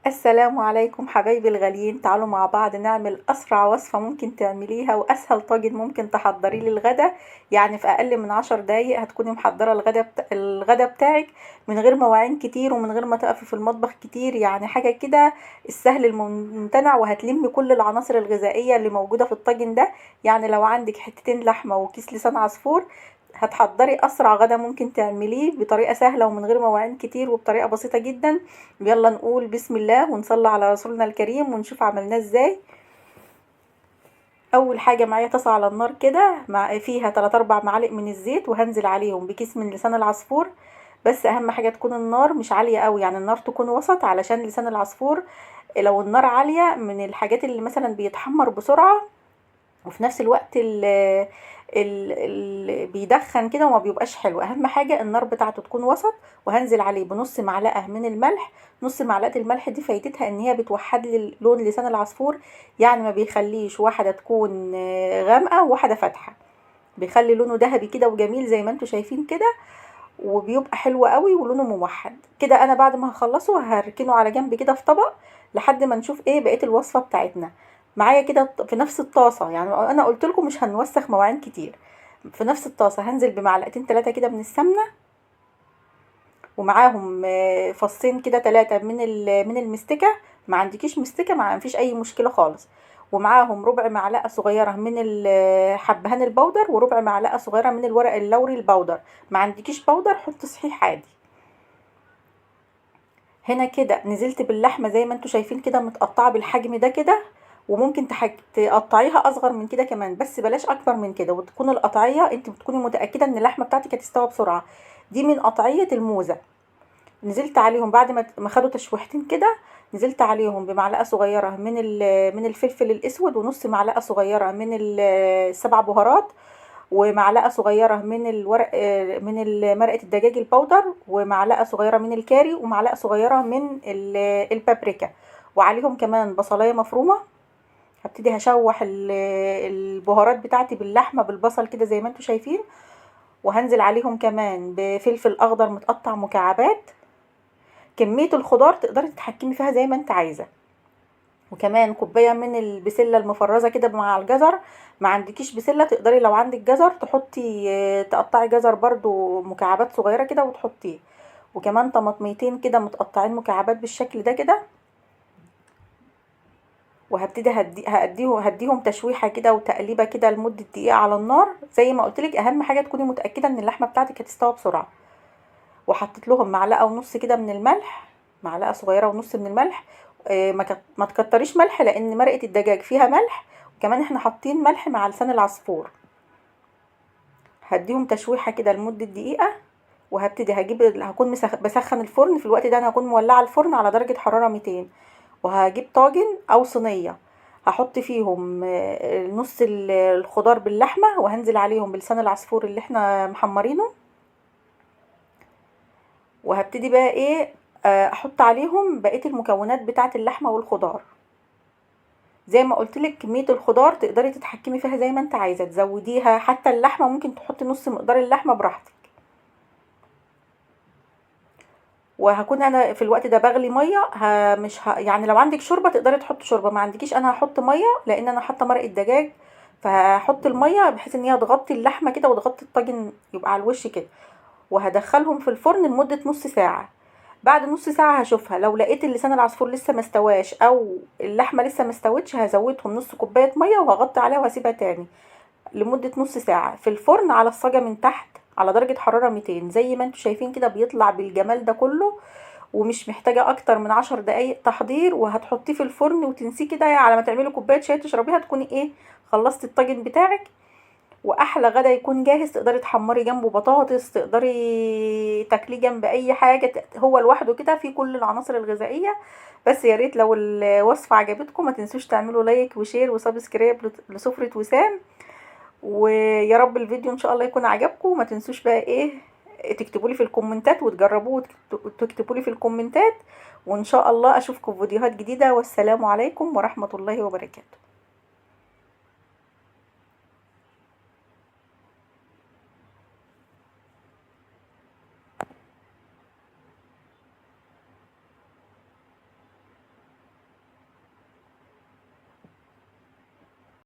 السلام عليكم حبايبي الغاليين، تعالوا مع بعض نعمل أسرع وصفة ممكن تعمليها وأسهل طاجن ممكن تحضريه للغدا. يعني في أقل من 10 دقايق هتكوني محضرة الغدا بتاعك من غير مواعين كتير ومن غير ما تقفي في المطبخ كتير. يعني حاجة كده السهل الممتنع، وهتلمي كل العناصر الغذائية اللي موجودة في الطاجن ده. يعني لو عندك حتتين لحمة وكيس لسان عصفور هتحضري أسرع غدا ممكن تعمليه بطريقة سهلة ومن غير مواعين كتير وبطريقة بسيطة جدا. يلا نقول بسم الله ونصلي على رسولنا الكريم ونشوف عملناه ازاي. اول حاجه معايا طاسه على النار كده فيها 3 4 معالق من الزيت، وهنزل عليهم بكيس من لسان العصفور. بس اهم حاجه تكون النار مش عاليه قوي، يعني النار تكون وسط، علشان لسان العصفور لو النار عاليه من الحاجات اللي مثلا بيتحمر بسرعه، وفي نفس الوقت ال بيدخن كده وما بيبقاش حلو. اهم حاجه النار بتاعته تكون وسط، وهنزل عليه بنص معلقه من الملح. نص معلقه الملح دي فايدتها ان هي بتوحد لي لون لسان العصفور، يعني ما بيخليش واحده تكون غامقه وواحده فاتحه، بيخلي لونه ذهبي كده وجميل زي ما انتم شايفين كده، وبيبقى حلو قوي ولونه موحد كده. انا بعد ما هخلصه هركنه على جنب كده في طبق لحد ما نشوف ايه بقيه الوصفه بتاعتنا. معايا كده في نفس الطاسه، يعني انا قلت لكم مش هنوسخ مواعين كتير. في نفس الطاسه هنزل بمعلقتين 3 كده من السمنه، ومعاهم فصين كده 3 من المستكه. ما عندكيش مستكه ما فيش اي مشكله خالص. ومعاهم ربع معلقه صغيره من حبهان البودر، وربع معلقه صغيره من الورق اللوري البودر. ما عندكيش بودر حط صحيح عادي. هنا كده نزلت باللحمه زي ما انتم شايفين كده متقطعه بالحجم ده كده، وممكن تقطعيها اصغر من كده كمان، بس بلاش اكبر من كده، وتكون القطعيه انت بتكوني متاكده ان اللحمه بتاعتك هتستوي بسرعه. دي من قطعيه الموزه. نزلت عليهم بعد ما خدوا تشويحتين كده، نزلت عليهم بمعلقه صغيره من الفلفل الاسود، ونص معلقه صغيره من السبع بهارات، ومعلقه صغيره من الورق من مرقه الدجاج البودر، ومعلقه صغيره من الكاري، ومعلقه صغيره من البابريكا، وعليهم كمان بصلايه مفرومه. هبتدي هشوح البهارات بتاعتي باللحمه بالبصل كده زي ما انتم شايفين، وهنزل عليهم كمان بفلفل اخضر متقطع مكعبات. كميه الخضار تقدري تتحكمي فيها زي ما انت عايزه. وكمان كوبايه من البسله المفرزه كده مع الجزر. ما عندكيش بسله تقدري لو عندك جزر تحطي تقطعي جزر برضو مكعبات صغيره كده وتحطيه. وكمان طماطميتين كده متقطعين مكعبات بالشكل ده كده. وهبتدي هديهم تشويحه كده وتقليبه كده لمده دقيقه على النار. زي ما قلت لك اهم حاجه تكوني متاكده ان اللحمه بتاعتك هتستوي بسرعه. وحطيت لهم معلقه ونص كده من الملح، معلقه صغيره ونص من الملح. ما تكتريش ملح لان مرقه الدجاج فيها ملح، وكمان احنا حاطين ملح مع لسان العصفور. هديهم تشويحه كده لمده دقيقه، وهبتدي هكون بسخن الفرن في الوقت ده. انا هكون مولعه الفرن على درجه حراره 200، وهجيب طاجن او صينيه هحط فيهم نص الخضار باللحمه، وهنزل عليهم بلسان العصفور اللي احنا محمرينه. وهبتدي بقى ايه احط عليهم بقيه المكونات بتاعه اللحمه والخضار. زي ما قلت لك كميه الخضار تقدري تتحكمي فيها زي ما انت عايزه تزوديها، حتى اللحمه ممكن تحطي نص مقدار اللحمه براحتك. وهكون انا في الوقت ده بغلي ميه مش يعني لو عندك شوربه تقدري تحطي شوربه، ما عندكيش انا هحط ميه لان انا حاطه مرق الدجاج. فهحط الميه بحيث ان هي تغطي اللحمه كده وتغطي الطاجن يبقى على الوش كده. وهدخلهم في الفرن لمده نص ساعه. بعد نص ساعه هشوفها، لو لقيت اللسان العصفور لسه ما استواش او اللحمه لسه ما استوتش هزودهم نص كوبايه ميه وهغطي عليها وهسيبها تاني لمده نص ساعه في الفرن على الصاجه من تحت على درجه حراره 200. زي ما انتم شايفين كده بيطلع بالجمال ده كله، ومش محتاجه اكتر من 10 دقايق تحضير. وهتحطيه في الفرن وتنسيه كده على ما تعملي كوبايه شاي تشربيها تكوني ايه خلصتي الطاجن بتاعك. واحلى غدا يكون جاهز، تقدري تحمري جنبه بطاطس، تقدري تاكليه جنب اي حاجه، هو لوحده كده فيه كل العناصر الغذائيه. بس يا ريت لو الوصفه عجبتكم ما تنسوش تعملوا لايك وشير وسبسكرايب لسفرة وسام. ويا رب الفيديو ان شاء الله يكون عجبكم. وما تنسوش بقى ايه تكتبوا لي في الكومنتات وتجربوه وتكتبوا لي في الكومنتات. وان شاء الله اشوفكم في فيديوهات جديده، والسلام عليكم ورحمه الله وبركاته.